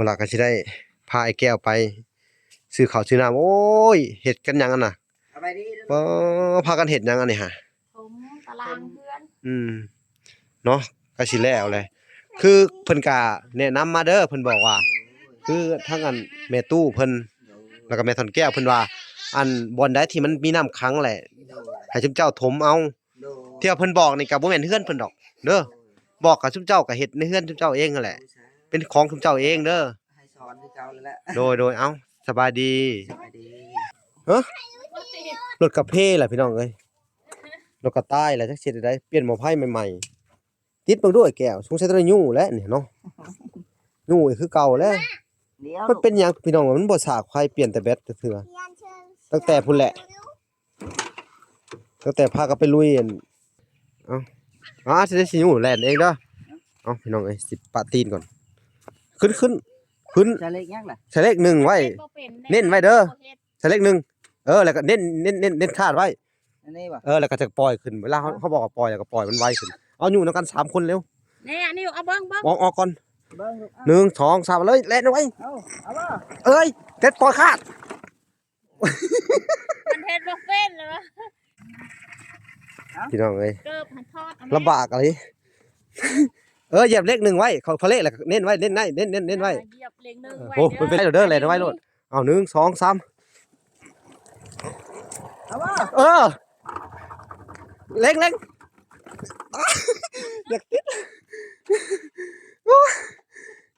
เวลาก็สิได้พาไอ้แก้วไปซื้อข้าวซื้อน้ำโอ้ยเฮ็ดกันหยังอันน่ะบ่พากันเฮ็ดหยังอันนี้ฮะผมตารางเพื่อนเนาะก็สิแล้วแหละคือเพิ่นก็แนะนำมาเด้อเพิ่นบอกว่าคือทั้งอันแม่ตู้เพิ่นแล้วก็แม่ทอนแก้วเพิ่นว่าอันบ่อนใดที่มันมีน้ำขังแหละให้ชุมเจ้าถมเอาที่ว่าเพิ่นบอกนี่ก็บ่แม่นเฮือนเพิ่นดอกเด้อบอกกับชุมเจ้าก็เฮ็ดในเฮือนชุมเจ้าเองนั่นแหละเป็นของชุมเจ้าเองเด้อให้สอนคือเก่าแล้วแหละโดยเอ้าสบายดีสบายดีฮะรถกระเพล่ะพี่น้องเอ้ยรถกระต้ายแหละจักสิได้เปลี่ยนหม้อไผใหม่ๆติดเบิ่งด้วยแก้วสงสัยต้องยู่แล้วนี่เนาะยู่คือเก่าแล้วมันเป็นหยังพี่น้องมันบ่สากไผเปลี่ยนแต่แบตเทื่อตั้งแต่พุ่นแหละตั้งแต่พากันไปลุยอันสิได้สิยู่แล่นเองเด้อเอาพี่น้องเอ้ยสิปะตีนก่อนขึ้นจะเล็กยังล่ะใส่เลข1ไว้เน้นไว้เด้อใส่เลข1แล้วก็เน้นคาดไว้อันนี้บ่แล้วก็จะปล่อยขึ้นเวลาเขาบอกว่าปล่อยแล้วก็ปล่อยมันไวขึ้นเอาอยู่นำกัน3คนเร็วนี่อันนี้เอาเบิ่งออกก่อนเบิ่ง1 2 3เลยแล่นไว้เอาบ่เอ้ยเต็ดปล่อยคาดมันเฮ็ดบ่เป็นเหรอพี่น้องเอ้ยเกิบหันทอดลำบากอะไรเหยียบเลข1ไว้เขาเลขแล้วเน้นไว้เน้นไว้เน้นไว้เหยียบเลข1ไว้โอ้เป็นเด้อแล่นไว้โลดเอา1 2 3เอาบ่เล็งอยากติด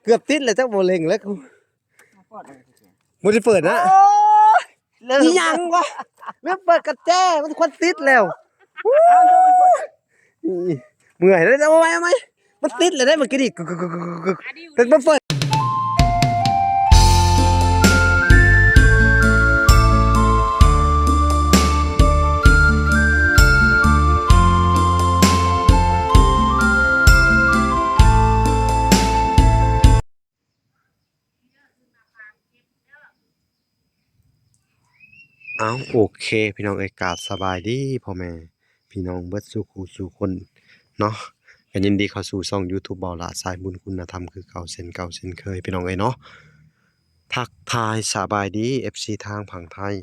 เกือบติดเลยจักบ่เล็งแล้วกูบ่ได้เปิดนะอีหยังวะแม่เปิดกระแจมันควรติดแล้วเมื่อยแล้วเอาไว้มันติดเลยได้เมื่อกี้ดิแต่มันเปิดโอเคพี่น้องเอกาศสบายดีพ่อแม่พี่น้องเบิดสู่คนเนาะก็ยินดีเข้าสู่ช่อง YouTube บ่าวหลาสายบุญคุณธรรมคือเก่าเช่นเคยพี่น้องเอ้ยเนาะทักทายสบายดี FC ทางฝั่งไทย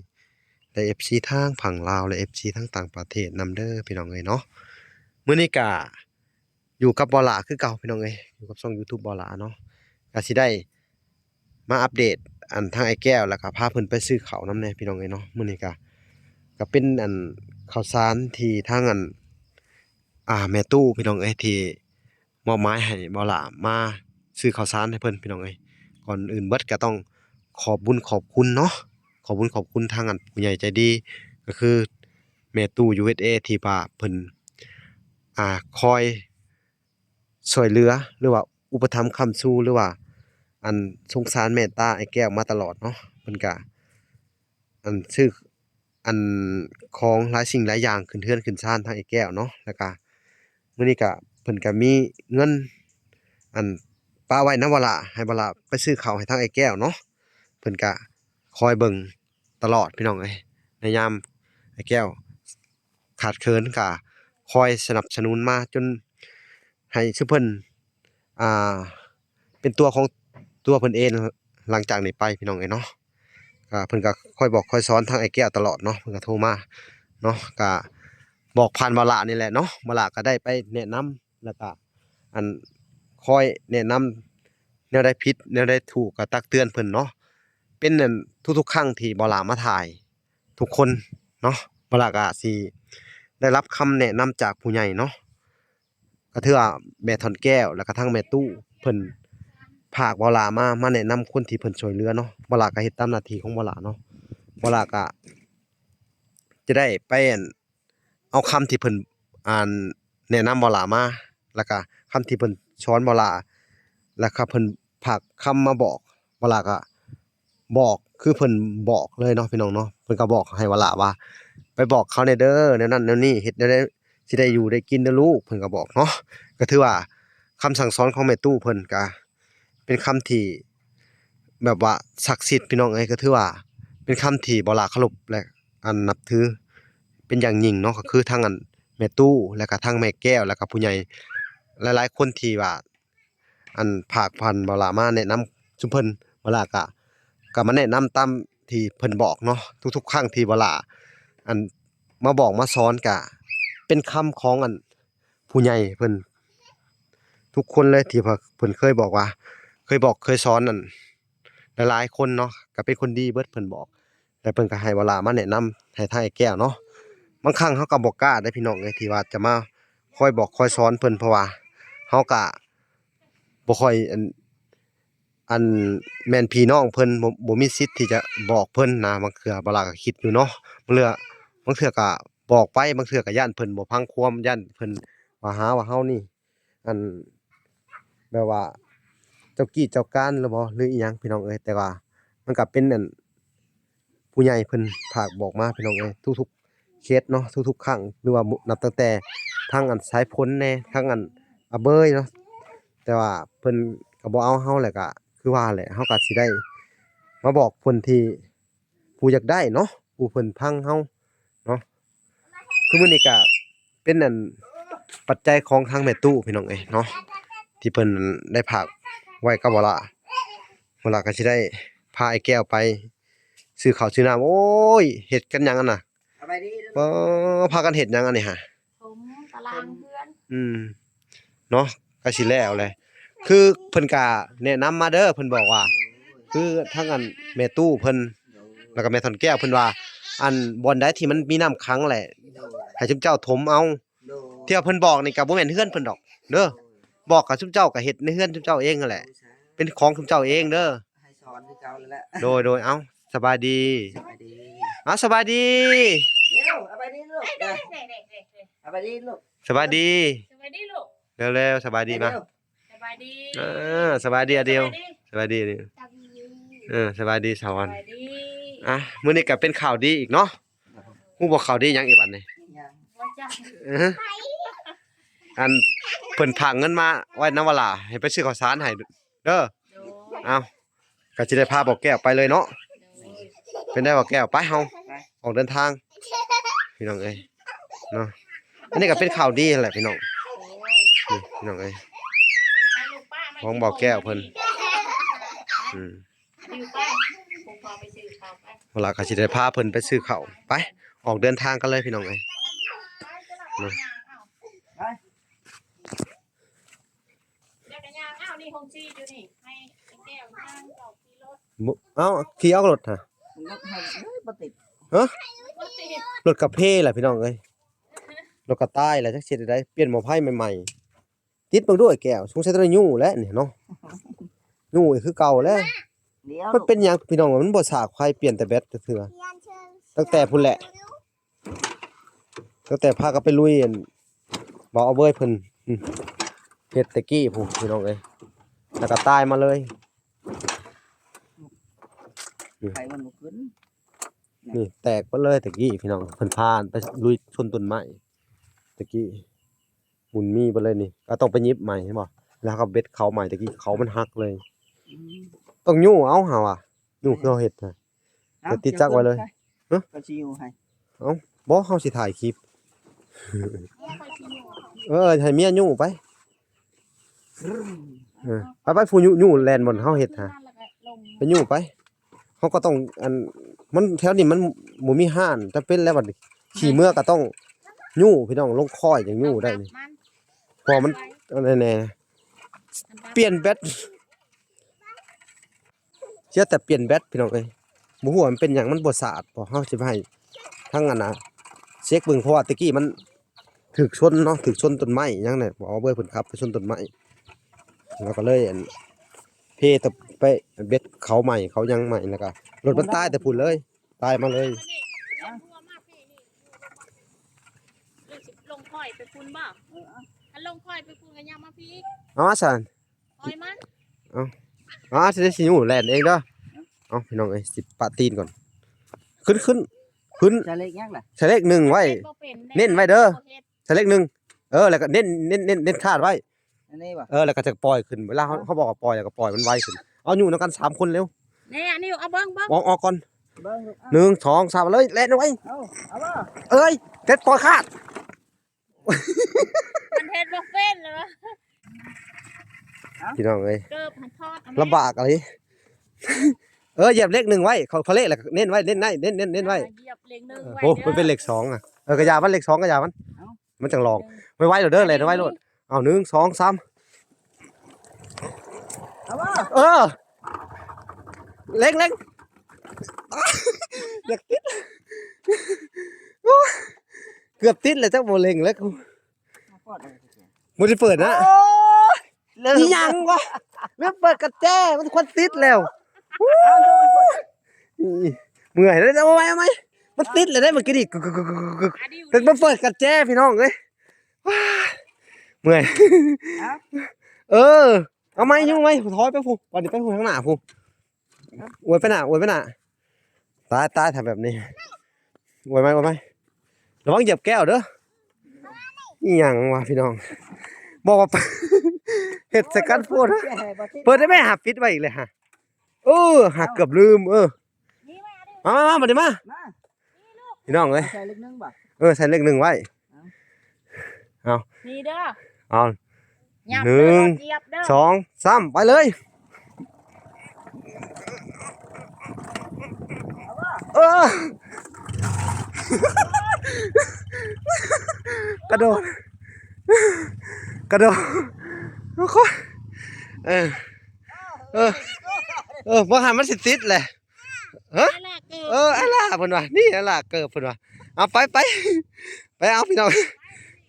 และ FC ทางฝั่งลาวและ FC ทั้งต่างประเทศนำเด้อพี่น้องเอ้ยเนาะมื้อนี้ก็อยู่กับบ่าวหลาคือเก่าพี่น้องเอ้ยอยู่กับช่อง YouTube บ่าวหลาเนาะก็สิได้มาอัปเดตอันทางไอ้แก้วแล้วก็พาเพิ่นไปซื้อข้าวนำแน่พี่น้องเอ้ยเนาะมื้อนี้ก็เป็นอันข้าวสารที่ทางอันแม่ตู้พี่น้องเอ้ยที่มอบหมายให้บ่าวหลามาซื้อข้าวสารให้เพิ่นพี่น้องเอ้ยก่อนอื่นเบิดก็ต้องขอบบุญขอบคุณเนาะขอบบุญขอบคุณทางอันผู้ใหญ่ใจดีก็คือแม่ตู้ USA ที่ว่าเพิ่นคอยช่วยเหลือหรือว่าอุปถัมภ์ค้ำชูหรือว่าอันสงสารเมตตาไอ้แก้วมาตลอดเนาะเพิ่นก็อันซื้ออันของหลายสิ่งหลายอย่างขึ้นเทือนขึ้นศาลทางไอ้แก้วเนาะแล้วก็มื้อนี้ก็เพิ่นก็มีเงินอันป้าไว้นำบ่ล่ะให้บ่ล่ะไปซื้อข้าวให้ทางไอ้แก้วเนาะเพิ่นก็คอยเบิ่งตลอดพี่น้องเอ้ยในยามไอ้แก้วขาดเขินก็คอยสนับสนุนมาจนให้ซุเพิ่นเป็นตัวของตัวเพิ่นเองหลังจากนี้ไปพี่น้องเอ้ยเนาะเพิ่นก็คอยบอกคอยสอนทางไอ้แก้วตลอดเนาะเพิ่นก็โทรมาเนาะก็บอกผ่านบ่าวหลานี่แหละเนาะบ่าวหลาก็ได้ไปแนะนำแล้วก็อันคอยแนะนำแนวใดผิดแนวใดถูกก็ตักเตือนเพิ่นเนาะเป็นอันทุกๆครั้งที่บ่าวหลามาถ่ายทุกคนเนาะบ่าวหลาก็สิได้รับคำแนะนำจากผู้ใหญ่เนาะก็ถือว่าแม่ทอนแก้วแล้วก็ทั้งแม่ตู้เพิ่นภาคบ่าวหลามาแนะนำคนที่เพิ่นช่วยเหลือเนาะบ่าวหลาก็เฮ็ดตามหน้าที่ของบ่าวหลาเนาะบ่าวหลาก็จะได้ไปเอาคำที่เพิ่นแนะนำบ่าวหลามาแล้วก็คำที่เพิ่นสอนบ่าวหลาแล้วก็เพิ่นฝากคำมาบอกบ่าวหลาก็บอกคือเพิ่นบอกเลยเนาะพี่น้องเนาะเพิ่นก็บอกให้บ่าวหลาว่าไปบอกเขาแน่เด้อแนวนั้นแนวนี้เฮ็ดแนวใดสิได้อยู่ได้กินเด้อลูกเพิ่นก็บอกเนาะก็ถือว่าคำสั่งสอนของแม่ตู้เพิ่นก็เป็นคำที่แบบว่าศักดิ์สิทธิ์พี่น้องเอ้ยก็ถือว่าเป็นคำที่บ่าวหลาเคารพและนับถือเป็นอย่างยิ่งเนาะก็คือทั้งแม่ตู้แล้วก็ทั้งแม่แก้วแล้วก็ผู้ใหญ่หลายๆคนที่ว่าภาคพันบ่าวหลามาแนะน ชุมเพิ่นเวลาก็มาแนะนำตามที่เพิ่นบอกเนาะทุกๆครั้งที่เวลาอันมาบอกมาสอนก็เป็นคำของอันผู้ใหญ่เพิ่นทุกคนเลยที่เพิ่นเคยบอกว่าเคยสอนนั่นหลายๆคนเนาะก็เป็นคนดีเบิดเพิ่นบอกแต่เพิ่นก็ให้เวลามาแนะนำให้ทางไอ้แก้วเนาะบางครั้งเฮาก็บ่กล้าได้พี่น้องเอ้ยที่ว่าจะมาคอยบอกคอยสอนเพิ่นเพราะว่าเฮาก็บ่ค่อยอันแม่นพี่น้องเพิ่นบ่มีสิทธิ์ที่จะบอกเพิ่นนะบางเทื่อบางลาก็คิดอยู่เนาะบางเทื่อก็บอกไปบางเทื่อก็ย้านเพิ่นบ่พังความย้านเพิ่นว่าหาว่าเฮานี่อันแบบว่าเจ้ากี้เจ้าการหรือบ่หรืออีหยังพี่น้องเอ้ยแต่ว่ามันก็เป็นอันผู้ใหญ่เพิ่นฝากบอกมาพี่น้องเอ้ยทุกๆเคสเนาะทุกๆครั้งหรือว่านับตั้งแต่ทางอันสายฝนแหน่ทางอันอาเบยเนาะแต่ว่าเพิ่นก็บ่เอาเฮาแหละก็คือว่าแหละเฮาก็สิได้มาบอกเพิ่นที่ผู้อยากได้เนาะผู้เพิ่นพังเฮาเนาะคือมื้อนี้ก็เป็นอันปัจจัยของทางแม่ตู้พี่น้องเอ้ยเนาะที่เพิ่นได้ฝากไว้กับเวลาก็สิได้พาไอ้แก้วไปซื้อข้าวซื้อน้ำโอ้ยเฮ็ดกันหยังอันน่ะ เอาไปดิ บ่พากันเฮ็ดหยังอันนี้ฮะ ผมตารางเพื่อน เนาะก็สิแล้วแหละคือเพิ่นก็แนะนำมาเด้อเพิ่นบอกว่า คือทั้งอันแม่ตู้เพิ่นแล้วก็แม่ถอนแก้วเพิ่นว่า อันบ่อนใดที่มันมีน้ำขังแหละให้ชุมเจ้าถมเอาที่ว่าเพิ่นบอกนี่ก็บ่แม่นเฮือนเพิ่นดอกเด้อบอกกับชุมเจ้าก็เฮ็ดในเฮือนชุมเจ้าเองนั่นแหละเป็นของชุมเจ้าเองเด้อ ให้สอนคือเก่าแล้วแหละ โดยเอ้าสบายดี เอาไปดิ สบายดี เร็วเอาไปดิลูก เด็ เด้อก ๆ เอาไปดิลูก สบายดี ๆสวัสดีลูก เร็วๆสบายดีมา เร็ว สบายดี สบายดีอะเดียว สบายดี สบายดีเดียวสบายดีสา ส วัน บายดี มื้อนี้ก็เป็นข่าวดีอีกเนาะฮู้บ่ข่าวดีหยังอีกบัดนี้ ยัง ว่าจ้า อันเพิ่นฝากเงินมาไว้นำวลาให้ไปซื้อข้าวสารให้เด้อ โดย เอาก็สิได้พาบอกแก้วไปเลยเนาะ โดย เป็นได้บอกแก้วไปเฮาออกเดินทาง พี่น้องเอ้ยเนาะอันนี้ก็เป็นข่าวดีนั่นแหละพี่น้อง โอ้ย นี่พี่น้องเอ้ย ไปลูกป้า ของบอกแก้วเพิ่น อืม ดิวป้าผมพาไปซื้อข้าวไป เวลาก็สิได้พาเพิ่นไปซื้อข้าวไปออกเดินทางกันเลยพี่น้องเอ้ยเนาะ ไป เดี๋ยวกันยางอ้าวนี่ของซีอยู่นี่ให้แก้วย่างออกที่รถ เอ้าขี่เอารถฮะ รถให้บ่ติด รถติด รถกระเพแหละพี่น้องเอ้ยรถกระต้ายแหละจักสิได้เปลี่ยนหม้อไฟใหม่ๆติดเบิ่งด้วยแก้วสงสัยต้องยู่แล้วนี่เนาะยู่อีกคือเก่าแล้ว เดี๋ยว มันเป็นหยังพี่น้องมันบ่สากไฟเปลี่ยนแต่แบตเทื่อตั้งแต่พุ่นแหละตั้งแต่พากันไปลุยอันบ่เอาเว้ยเพิ่นเฮ็ดแตะกี้พู้นพี่น้องเอ้ยแล้วก็ตายมาเลย ใครมันบ่ขึ้น นี่แตกไปเลยตะกี้พี่น้องเพิ่นพานไปลุยชนต้นไม้ตะกี้หมุนมีไปเลยนี่ก็ต้องไปยิบใหม่ใช่บ่แล้วก็เบ็ดเขาใหม่ตะกี้เขามันหักเลย อืม ต้องยู่เอาหาว่ะยู่คือเฮาเฮ็ดน่ะ เอา เดี๋ยวติดจักรไว้เลยฮะ ก็สิอยู่ให้ บ่เฮาสิถ่ายคลิป เนี่ยคอยชิมอยู่ ให้เมียยู่ไปไปผู้ยู่แล่นบนเฮาเฮ็ดหา แล้วก็ลง ไปยู่ไปเฮาก็ต้องอันมันแถวนี้มันบ่มีห้านจำเป็นแล้วบัดนี้ขี่เมื่อก็ต้องยู่พี่น้องลงค่อยจังยู่ได้นี่พอมันอันแน่ๆเปลี่ยนแบตเชื่อแต่เปลี่ยนแบตพี่น้องเอ้ยบ่ฮู้ว่ามันเป็นหยังมันบ่สะอาดบ่เฮาสิให้ทั้งอันน่ะเช็คเบิ่งเพราะว่าตะกี้มันถึกชนเนาะถึกชนต้นไม้หยังเนี่ยบ่เอาเบิ่งเพิ่นขับไปชนต้นไม้แล้วก็เลยอันเพตะไปเบ็ดเขาใหม่เขายังใหม่แล้วก็รถมันตายแต่พุ่นเลยตายมาเลย ลงค่อยไปคุณบ่ถ้าลงค่อยไปคุณกันยามาพี่ เอามาสั่น ค่อยมัน สิได้สิอยู่แล่นเองเด้อเอาพี่น้องเอ้ยสิปะตีนก่อนขึ้นขึ้น จะเล็กยังล่ะ ใส่เลข1ไว้ เน้นไว้เด้อ ใส่เลข1แล้วก็เน้นคาดไว้ อันนี้บ่ แล้วก็จะปล่อยขึ้นเวลาเขาบอกว่าปล่อยแล้วก็ปล่อยมันไวขึ้นเอาอยู่นำกัน3คนเร็ว เนี่ยนี่เอาเบิ้ง ออกก่อน เบิ่งลูกเอา 1 2 3เลยแล่นไว้ เอาบ่ เอ้ยเด็ดปล่อยคาด มันเฮ็ดบ่เป็นเหรอ พี่น้องเอ้ย เกิบหันทอด ลำบากอะไร เหยียบเลข1ไว้เขาเลขแหละเน้นไว้เน้นไว้เน้นไว้ เหยียบเลขหนึ่งไว้ โอ้มันเป็นเลข2อ่ะกระยามันเลข2กระยามันจังลองไว้เด้อเลยไว้โลดเอา1 2 3 เอาบ่ เล็งอยากติดโอ้ยเกือบติดเลยเจ้าโบเล็งแล้วกู กอดเลย มันจะเปิดนะ โอ้ยเลิก นี่ยังวะเริ่มเปิดกระแจมันควรติดแล้วเมื่อยแล้วเอาไหมมันติดเลยได้เมื่อกี้ดิกึก อะดิว แต่มาเปิดกระแจพี่น้องเลยเมื่อยเอาไหมยุ่งไหมถอยไปฟูวันนี้ไปฟูข้างหน้าฟูอวยไปหน้าตายทำแบบนี้อวยไหมระวังเหยียบแก้วเด้อนี่ยังวะพี่น้องบอกว่าเห็ดสกัดพูดเปิดได้ไหมหาปิดไว้อีกเลยฮะหักเกือบลืมนี่มาดิว มามาดิมา มา พี่น้องเลย ใส่เล็กนึงบ่ ใส่เลข1ไว้ นี่เด้อ เอา หยับ หนึ่ เด้อง เหยียบเด้อ 2 3ไปเลยกระโดดโอ้โหบ่หันมันสิติดแหละฮะ นั่นแหละเกิด อะล่ะเพิ่นว่านี่อะล่ะเกิดเพิ่นว่าเอาไปเอาพี่น้อง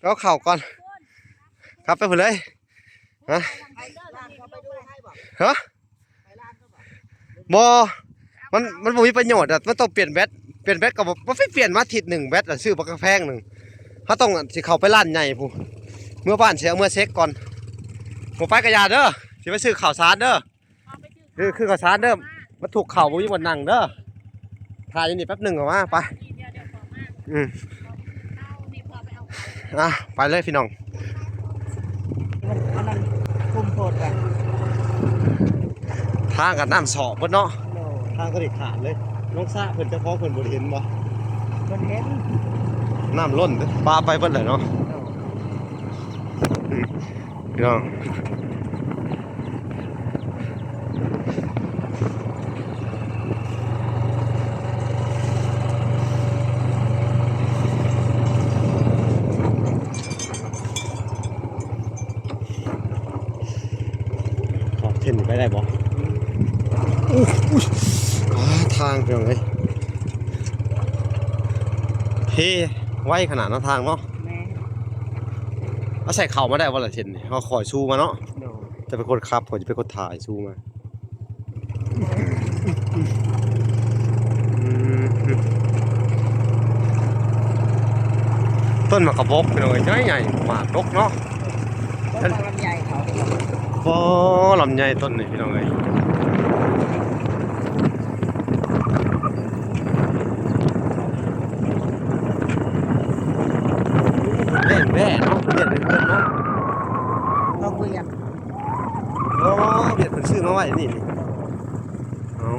เอาเข่าก่อนครับไปพุ่นเลยฮะฮะบ่มันบ่มีประโยชน์อ่ะมันต้องเปลี่ยนแบตก็บ่เปลี่ยนมาอาทิตย์หนึ่งแบตอ่ะซื้อบ่กระแพงหนึงเฮาต้องสิเข้าไปร้านใหญ่พู้เมื่อบ้านสิเอาเมื่อเช็คก่อนบ่ไปกระยาเด้อสิไปซื้อข้าวสารเด้อ เอาไปจืด คือข้าวสารเด้อมันถูกเข่าบ่มีบ่นั่งเด้อถ่ายอยู่นี่แป๊บหนึงออกมาไป เดี๋ยวขอมา อืม เอานี่พอไปเอา ไปเลยพี่น้อง อันนั้นคุมโพดกัน ทางกับน้ำสอบเพิ่นเนาะ โล ทางก็ได้ขาดเลยน้องซ่าเพิ่นเจ้าของเพิ่นบ่ได้เห็นบ่ เพิ่นเห็น น้ำล้นเด้อปลาไปเบิดเลยเนาะ โล พี่น้องขอบเท่นไปได้บ่ทางพี่น้องเอ้ยเฮ้ไวขนาดเนาะทางเนาะ แม่ เอาใส่เข่ามาได้บ่ล่ะเท่นนี่เฮาคอยสู้มาเนาะ โล จะเป็นคนขับผมจะเป็นคนถ่ายสู้มาต้นมะกระบอกเป็นอะไรใหญ่ๆหมากดกเนาะ ต้นลำไยเขา โอ้ลำใหญ่ต้นนี่พี่น้องเอ้ยเล่นแม่เนาะเล่นเพื่อนเนาะ เราคุยกัน โอ้เบียดเป็นชื่อมาไว้นี่เอา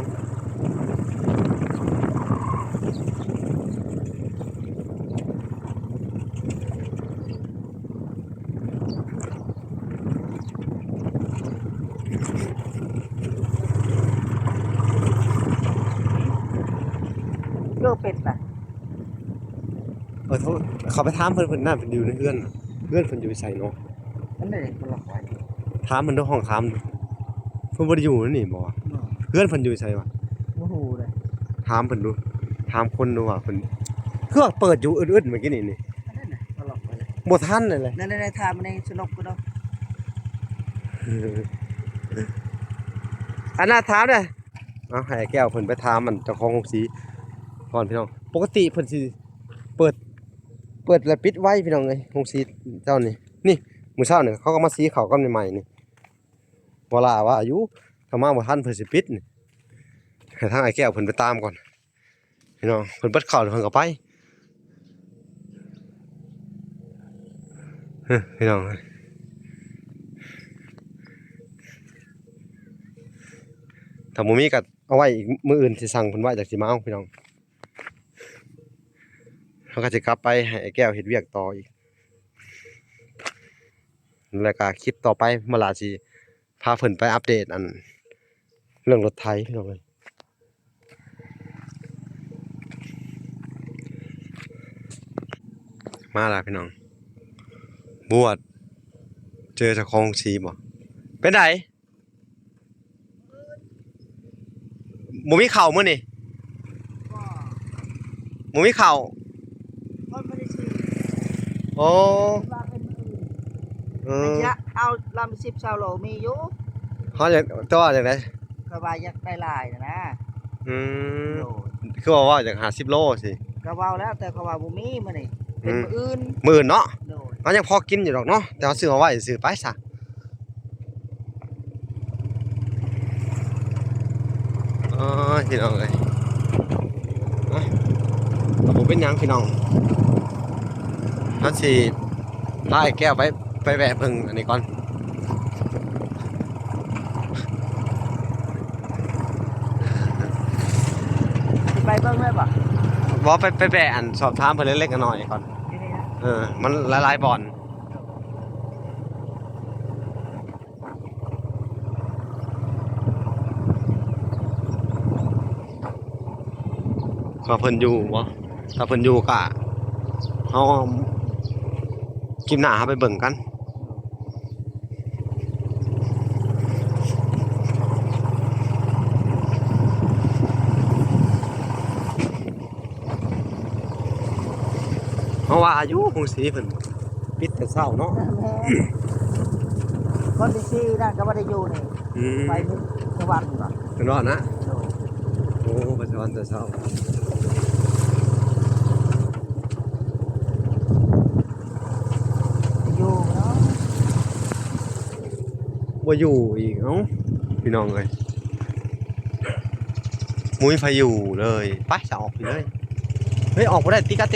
โลเป็ดป่ะ โทษเขาไปถามเพิ่นน่าเป็นอยู่ในเพื่อนเพิ่นอยู่ใส่เนาะ นั่นเลยคนละควาย ถามมันด้วยห้องถามเพิ่นบ่ได้อยู่นั่นนี่บ่วะเพื่อนเพิ่นอยู่ใส่วะ โอ้โหเลย ถามเพิ่นดูถามคนดูว่าเพิ่นคือว่าเปิดอยู่อึดๆเมื่อกี้นี่ นั่นน่ะคนละควาย บ่ทันเลย นั่นทามันในสนุกก็ได้ อันน่าถามเด้อเอาให้แก้วเพิ่นไปถามมันเจ้าของโรงสีก่อนพี่น้องปกติเพิ่นสิเปิดแล้วปิดไว้พี่น้องเอ้ยโรงสีเจ้านี่มื้อเช้านี่เขาก็มาสีเขากันใหม่ๆนี่บ่ล่ะว่าอายุถ้ามาบ่ทันเพิ่นสิปิดนี่ให้ทางไอ้แก้วเพิ่นไปตามก่อนพี่น้องเพิ่นเปิดเข้าแล้วเพิ่นก็ไปพี่น้องถ้าบ่มีก็เอาไว้อีกมื้ออื่นสิสั่งเพิ่นไว้จากสิมาเอาพี่น้องเขาก็สิกลับไปให้ไอ้แก้วเฮ็ดเวียกต่ออีกแล้วก็คลิปต่อไปเมื่อลาสิพาเพิ่นไปอัปเดตอัน เรื่องรถไถพี่น้องเอ้ยมาแล้วพี่น้องบวชเจอเจ้าของสีบ่เป็นไดบ่มีข้าวมื้อนี่บ่มีข้าว ก็ไม่ได้ซื้อ โอ้ ว่าเป็นอื่น เอ ไม่ อ ใช่เอาลำ10ชาวโหลมีอยู่ เขาอยากตัวจังได๋ ก็ว่าอยากได้หลายนะ อืม โดย คือว่าอยาก50โลสิ ก็เว้าแล้วแต่ก็ว่าบ่มีมื้อนี้เป็นมื้ออื่น มื้อเนาะ โดย มันยังพอกินอยู่ดอกเนาะแต่ว่าซื้อมาไว้ซื้อไปซะอ๋อพี่น้องเอ้ยเอาบ่เป็นหยังพี่น้องเฮาสิพาไอ้แก้วไปแวะเบิ่งอันนี้ก่อน สิไปเบิ่งเลยบ่ บ่ไปแวะอันสอบถามเพิ่นเล็กๆน้อยๆก่อน ที่นี่นะ มันหลายๆบ่อนว่าเพิ่นอยู่บ่ถ้าเพิ่นอยู่ก็เฮาคลิปหน้าเฮาไปเบิ่งกัน เพราะว่าอายุคงสีเพิ่นปิดแต่เช้าเนาะ คนที่ซื้อนั่นก็บ่ได้อยู่นี่ อืม ไปที่สวรรค์บ่ เพิ่นว่านะ โดย โอ้ไปสวรรค์แต่เช้า อยู่เนาะ บ่อยู่อีกเอ้าพี่น้องเอ้ยมุ้ยไฟอยู่เลยไปจะออกไปเลยเฮ้ยออกบ่ได้ติกัด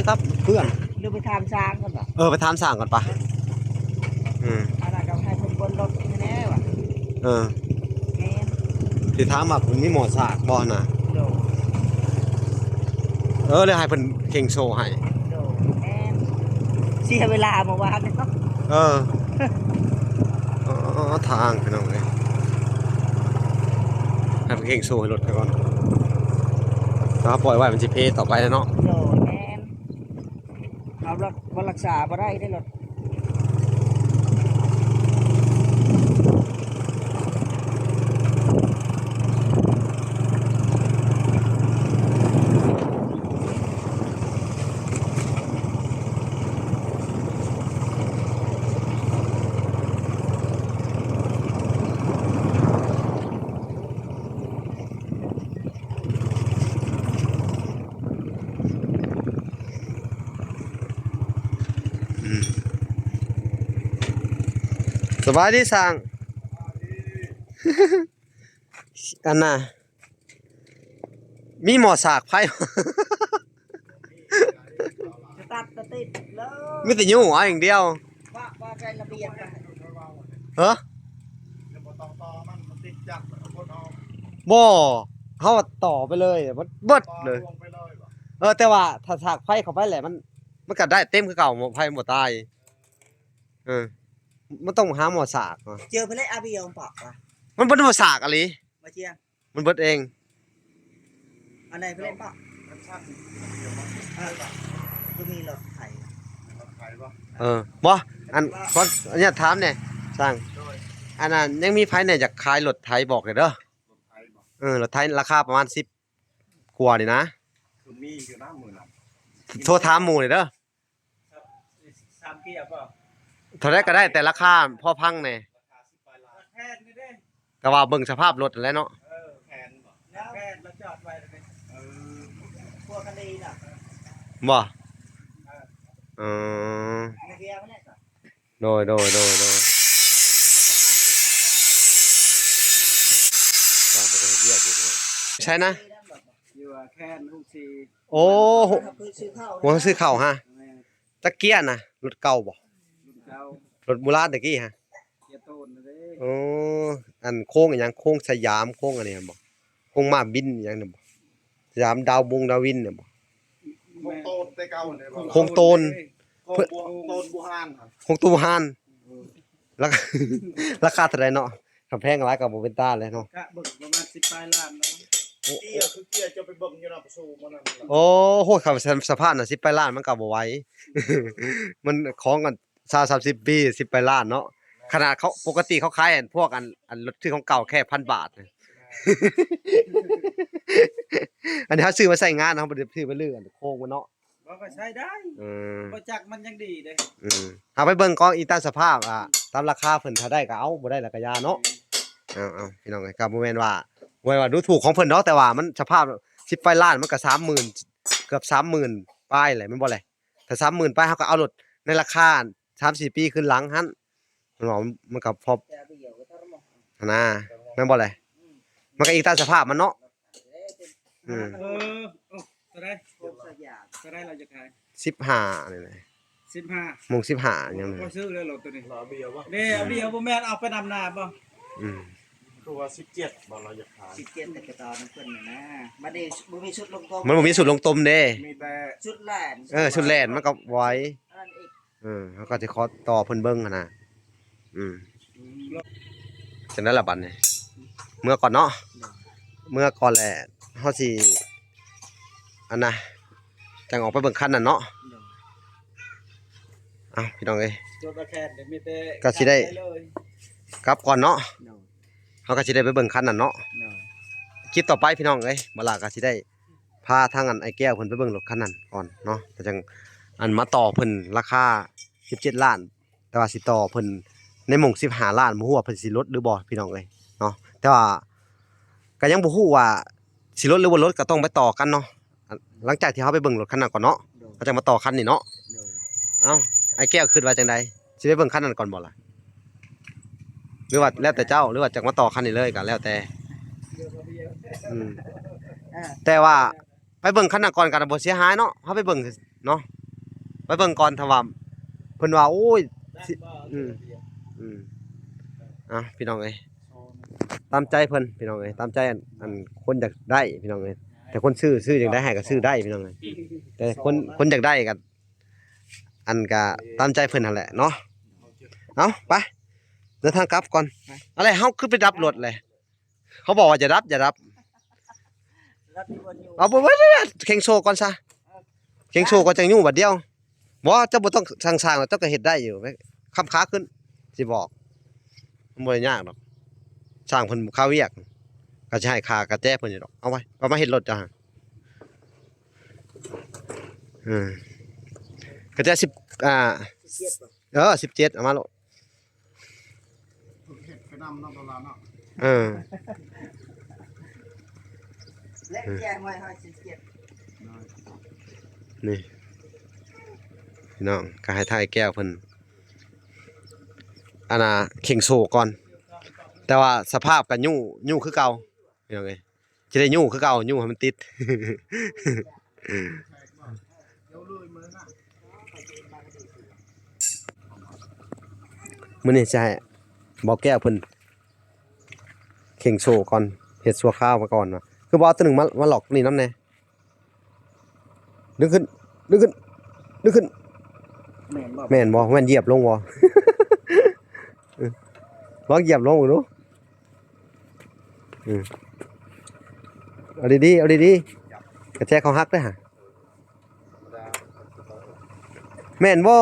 เพื่อน หรือไปทำช้างกันบ่ ไปถามสร้างก่อนปะอืม อันนั้นก็ให้เพิ่นบนรถแน่ว่ะ เออ แม่น สิถามว่าเพิ่นมีหมอสากบ่น่ะ โดย เลยให้เพิ่นเข่งโชว์ให้ โดยแม่นเสียเวลาเมื่อวานนี่เนาะ เอออ๋อทางพี่น้องเอ้ยให้เพิ่นเข่งโชว์ให้รถไปก่อนถ้าปล่อยไว้มันสิเพต่อไปแล้วเนาะ โดยแม่นเอารถบ่รักษาบ่ได้ได้รถ สบายดีสั่ง อันน่ะมีหมอสากไผ จะตัดก็ติดเลย มีแต่ยู่หัวอย่างเดียว ว่าใจระเบียบกัน เฮ้อบ่เฮาต่อไปเลยเบิดเลย แต่ว่าถ้าสากไฟเข้าไปแหละมันก็ได้เต็มคือเก่าหมอไฟบ่ตายเออมันต้องหาหมอสากว่ะ เจอเพิ่นเลยอาเบียงปอกว่ะ มันบ่ได้หมอสากอะลิ มาเชียง มันเบิดเอง อันไหนเพิ่นเล่นปอกก็มีรถไถ บ่อันก่อนอันเนี้ยถามแหน่สร้างอันนั้นยังมีไผเนี่ยอยากขายรถไถบอกเลยเด้อรถไถราคาประมาณ10กว่านี่นะ คือมีอยู่นะมือนั้น โทรถามหมู่นี่เด้อ 3เกียร์ป่ะ เท่าใดก็ได้แต่ราคาพอพังแน่ ราคา10ปลายล้านแพนนี่เด้ ก็ว่าเบิ่งสภาพรถนั่นแหละเนาะ แพนบ่แล้วแพนแล้วจอดไว้เลยพวกกันดีน่ะ บ่เออ มาเชียงเพิ่นเล่น โดยจ้าบ่ได้เรียกอยู่เลยใช่นะ อยู่ว่าแคนฮูกซี โอ้โห คือซื้อข้าว หัวซื้อข้าวฮะตะเกียน่ะรถเก่าบ่ รุ่นเก่าร ถโบราณตะกี้ฮะ เกียร์โตนนะเด้ อ๋ออันโค้งอีหยังโค้งสยามโค้งอันนี้บ่โค้งม้าบินอีหยังน่ะบ่สยามดาวบงดาววินน่ะบ่ โคงโตนแต่เก่าเนี่ยบ่ โคงโตน โคงโตนบูฮานครับ โค้งตูฮานราคา ราคาเท่าไหร่เนาะ คำแพงหลายก็บ่เป็นตาเลยเนาะ กะเบิ่งประมาณ10ปลายล้านนะ เตี้ยคือเตี้ยจะไปเบิ่งอยู่นำสู่มันนั่นล่ะ โอ้โหคำสภาพน่ะ10ไปล้านมันก็บ่ไหว มันของกัน20-30 ปี10ไปล้านเนาะขนาดเขาปกติเขาขายอันพวกอันรถที่ของเก่าแค่1,000 บาทนะ อันนี้เขาซื้อมาใส่งานนะเขาบ่ได้ซื้อมาเลื่อนโค้งมันเนาะ บ่ก็ใช้ได้ อืม บ่จักมันยังดีเด้ เอาไปเบิ่งกองอีตามสภาพตามราคาเพิ่นถ้าได้ก็เอาบ่ได้แล้วก็อยาเนาะเอาพี่น้องเอ้ยก็บ่แม่นว่าดูถูกของเพิ่นเนาะแต่ว่ามันสภาพ10ไปล้านมันก็30,000เกือบ30,000ป้ายแหละแม่นบ่แหละถ้า30,000ป้ายเฮาก็เอารถในราคา3-4 ปีขึ้นหลังหั่นมันก็พอนะแม่นบ่แหละมันก็อีกตามสภาพมันเนาะเออโอ้เท่าใดเท่าใดเราจะขาย 15นี่แหละ 15 โมง15ยัง บ่ซื้อเลยรถตัวนี้ ลาเบียวบ่ เด้เอาเดียวบ่แม่นเอาไปนำหน้าบ่ อืม คือว่า17บ่เราอยากขาย 17แต่กระตอนน้ำเพิ่นน่ะนะบัดนี้บ่มีชุดลงโต มันบ่มีสุดลงตมเด้ มีแต่ ชุดแลน ชุดแล่นมันก็ไว้ อันนั้นอีก เขาก็สิขอต่อเพิ่นเบิ่งหั่นน่ะจังได๋ล่ะบัดนี้เมื่อก่อนเนาะเมื่อก่อนแหละเฮาสิอันน่ะจังออกไปเบิ่งคันนั่นเนาะอ้าวพี่น้องเอ้ย จดแค่เดี๋ยวมีแต่ ก็สิได้ เลย กลับก่อนเนาะ เนาะ เฮาก็สิได้ไปเบิ่งคันนั่นเนาะ เนาะ คลิปต่อไปพี่น้องเอ้ยบ่ล่ะก็สิได้พาทางอันไอ้แก้วเพิ่นไปเบิ่งรถคันนั้นก่อนเนาะแต่จังอันมาต่อเพิ่นราคา17ล้านแต่ว่าสิต่อเพิ่นในหม่อง15ล้านบ่ฮู้ว่าเพิ่นสิลดหรือบ่พี่น้องเอ้ยเนาะแต่ว่าก็ยังบ่ฮู้ว่าสิลดหรือบ่ลดก็ต้องไปต่อกันเนาะหลังจากที่เฮาไปเบิ่งรถคันนั้นก่อนเนาะก็จะมาต่อคันนี้เนาะ เนาะ เอ้าไอ้แก้วคิดว่าจังไดสิไปเบิ่งคันนั้นก่อนบ่ล่ะหรือว่าแล้วแต่เจ้าหรือว่าจะมาต่อคันนี้เลยก็แล้วแต่อืม อ่า แต่ว่าไปเบิ่งคันนั้นก่อนก็บ่เสียหายเนาะเฮาไปเบิ่งเนาะไปเบิ่งก่อนถ้าว่าเพิ่นว่าโอ้ยสิอืมพี่น้องเอ้ยตามใจเพิ่นพี่น้องเอ้ยตามใจอันคนอยากได้พี่น้องเอ้ยแต่คนซื้ออยากได้ให้ก็ซื้อได้พี่น้องเอ้ยแต่คนอยากได้ก็อันก็ตามใจเพิ่นนั่นแหละเนาะเอาไปเดินทางกลับก่อนอะไรเฮาคือไปดับรถเลยเขาบอกว่าอย่าดับ รับที่บ่อยู่ เอาบ่เข่งโชว์ก่อนซะเข่งโชว์ก่อนจังอยู่บัดเดียวบ่เจ้าบ่ต้องสร้างๆเจ้าก็เฮ็ดได้อยู่ค้ำขาขึ้นสิบอกมันบ่ได้ยากดอกสร้างเพิ่นค่าเวียกก็สิให้ค่ากระแจเพิ่นอยู่ดอกเอาไว้เอามาเฮ็ดรถจ้ะกระแจ1017เอามาโลด เฮ็ดไปนำเนาะตลาดเนาะ และแจ้งไว้ให้17 นี่พี่น้องก็ให้ทายแก้วเพิ่นอันน่ะเข่งโซก่อน แต่ว่าสภาพก็ยู่คือเก่าพี่น้องเอ้ยสิได้ยู่คือเก่ายู่ให้มันติด มื้อนี้จะให้บ่แก้วเพิ่นเข่งโซก่อนเฮ็ดชั่วคราวมาก่อนว่าคือบ่เอาตัวหนึงมาหลอกนี่นำแน่ดึงขึ้น แม่นบ่ แม่นบ่แม่นเหยียบลงบ่ ลองเหยียบลงดูเอาดีๆกระแจเขาหักเด้อห่าแม่นบ่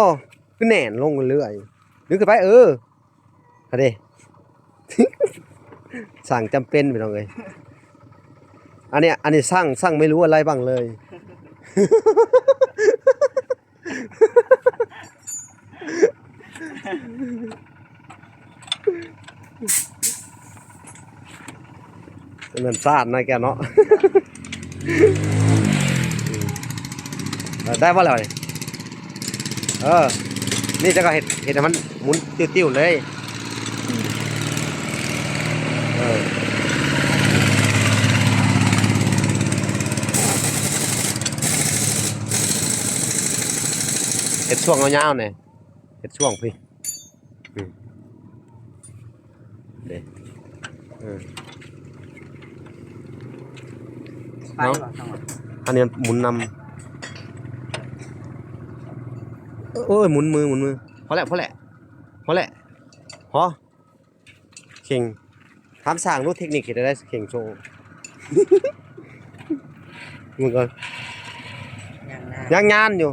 คือแหน่นลงเรื่อยๆดึงขึ้นไปเอาดิ สั่งจำเป็นพี่น้องเอ้ยอันนี้สร้างไม่รู้อะไรบ้างเลย เงินซาดนะแกเนาะ ได้ป่ะเลยนี่จะก็เห็ดให้มันหมุนติ้วๆเลยเห็ดช่วงยาวๆเนี่ยเห็ดช่วงพี่เด้ไปบ่จังหวัด อันนี้หมุนนำโอ้ยหมุนมือพอแล้วพอเข่ง ถามสร้างรู้เทคนิคเฮ็ดได้เข่งโชว์ มึงก็ ยังนะยังงานอยู่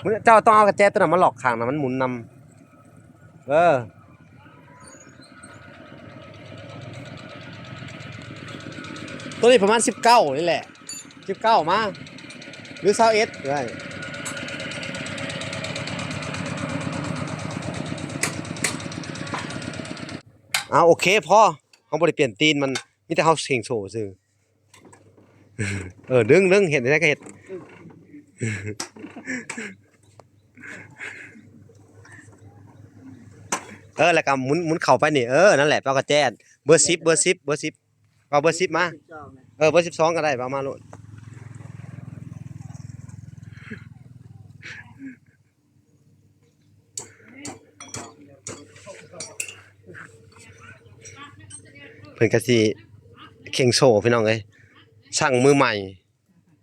มึงเจ้าต้องเอากระแจตัวนั้นมาหลอกข้างนะมันหมุนนำตัวนี้ประมาณ19นี่แหละ19มาหรือ21ได้เอาโอเคพอเฮาบ่ได้เปลี่ยนตีนมันมีแต่เฮาเข่งโชว์ซื่อ ดึงเห็นได้ก็เห็นแล้วก็หมุนเข้าไปนี่นั่นแหละเปากระแจนเบอร์10เอาเบอร์10มา 12นะ เบอร์12ก็ได้เอามาโลดเพิ่นก็สิเข่งโซ่พี่น้องเอ้ยช่างมือใหม่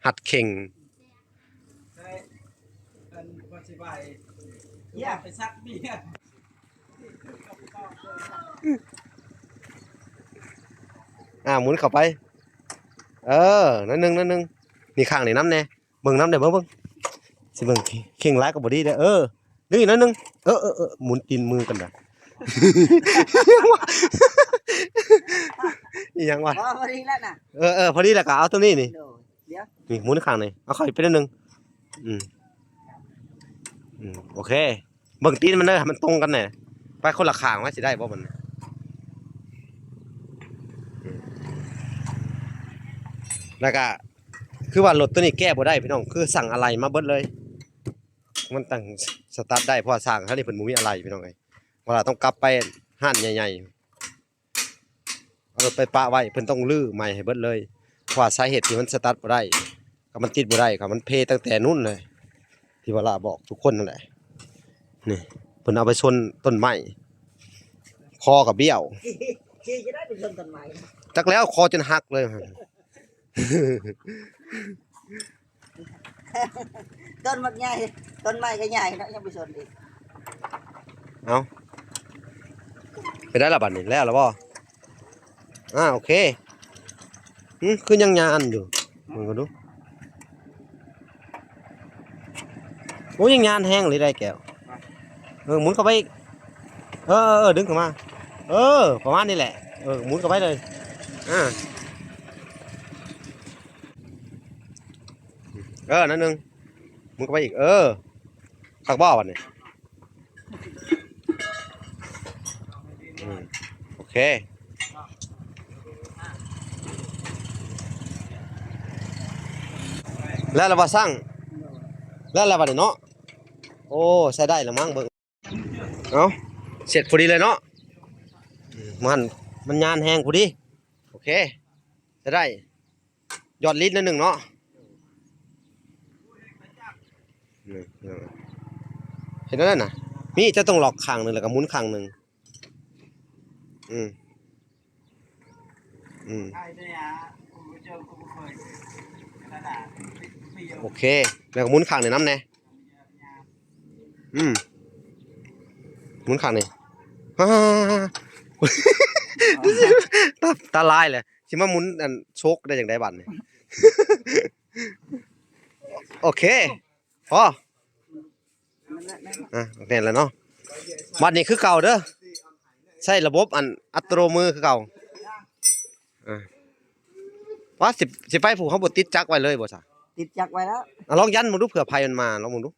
หัดเข่ง ได้อันว่าสิไป เยี่ย ไปซักเบียร์ หมุนเข้าไปนั่นนึงนี่ข้างนี่น้ำแน่เบิ่งน้ำได้เบิ่งสิเบิ่งเข่งหลายก็บ่ดีเด้อนี่นั่นนึงหมุนตีนมือกันน่ะ อีหยังวะ พอดีแล้วน่ะ พอดีแล้วก็เอาตัวนี้นี่ โดยเดี๋ยว นี่หมุนข้างนี่เอาเข้าอีกไปนิดนึงโอเคเบิ่งตีนมันเด้อให้มันตรงกันแน่ไปคนละข้างว่าสิได้บ่มันแล้วก็คือว่ารถตัวนี้แก้บ่ได้พี่น้องคือสั่งอะไรมาเบิดเลยมันตั้งสตาร์ทได้เพราะว่าสั่งเท่านี้เพิ่นบ่มีอะไรพี่น้องเอ้ยเวลาต้องกลับไปห้านใหญ่ๆเอารถไปปะไว้เพิ่นต้องลื้อใหม่ให้เบิดเลยเพราะว่าสาเหตุที่มันสตาร์ทบ่ได้ก็มันติดบ่ได้ก็มันเพตั้งแต่นู้นเลยที่ว่าลาบอกทุกคนนั่นแหละนี่เพิ่นเอาไปชนต้นไม้คอกับเบี้ยว ขี่จะได้เป็นคนต้นไม้ จักแล้วคอจนหักเลย ต้นมันใหญ่ต้นไม้ก็ใหญ่เนาะยังไปสนอีก เอาไปได้ละบัดนี้แล้วบ่โอเคคือยังยานอยู่มึงก็ดูโอ้ยังยานแห้งเลยได้แก้วหมุนเข้าไปอีกดึงเข้ามาประมาณนี้แหละหมุนเข้าไปเลยนั่นนึงหมุนเข้าไปอีกคักบ่บัดนี้โอเคแล้วเราบ่สร้างแล้วเราบ่ได้เนาะโอ้ใช้ได้แล้วมั้งเบิ่งเอาเสร็จพอดีเลยเนาะมันยานแห้งพอดีโอเคใช้ได้ยอดลิ้นนิดนึงเนาะเห็นแล้วน่ะมีจะต้องหลอกข้างนึงแล้วก็หมุนข้างนึงไอ้เนี่ยผมเจอผมเคยกระดาษเบียร์ โอเคแล้วก็หมุนข้างนี่น้ำแน่หมุนข้างนี่ ตาลายเลยสิมาหมุนอันโชคได้อย่างไดบัดนี่ โอเคพอโอเคแล้วเนาะบัดนี้คือเก่าเด้อใช้ระบบอันอัตโนมือคือเก่าว่าสิไปผูกเขาบ่ติดจักไว้เลยบ่ซะ ติดจักรไว้แล้ว ลองยันมึงดูเผื่อภัยมันมาลองมึงดู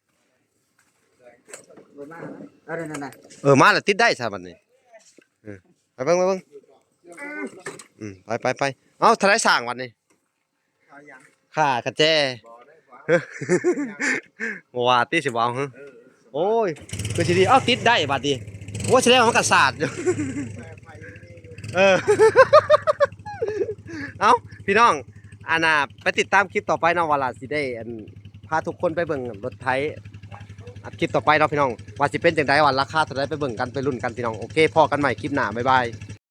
บนมาแล้วนั่นน่ะ มาแล้วติดได้ซะบัดนี้ไปเบิ่งไปเอาทลายสร้างบัดนี้ค่ากระแจว่าติสิบ่เอาโอ้ยคือสิดีเอาติดได้บัดนี้โอ้แสดงว่ามันก็สาดอยู่ เอาพี่น้องไปติดตามคลิปต่อไปเนาะว่าล่ะสิได้พาทุกคนไปเบิ่งรถไถอัดคลิปต่อไปเนาะพี่น้องว่าสิเป็นจังได๋ว่าราคาเท่าใดไปเบิ่งกันไปลุ้นกันพี่น้องโอเคพอกันใหม่คลิปหน้าบ๊ายบาย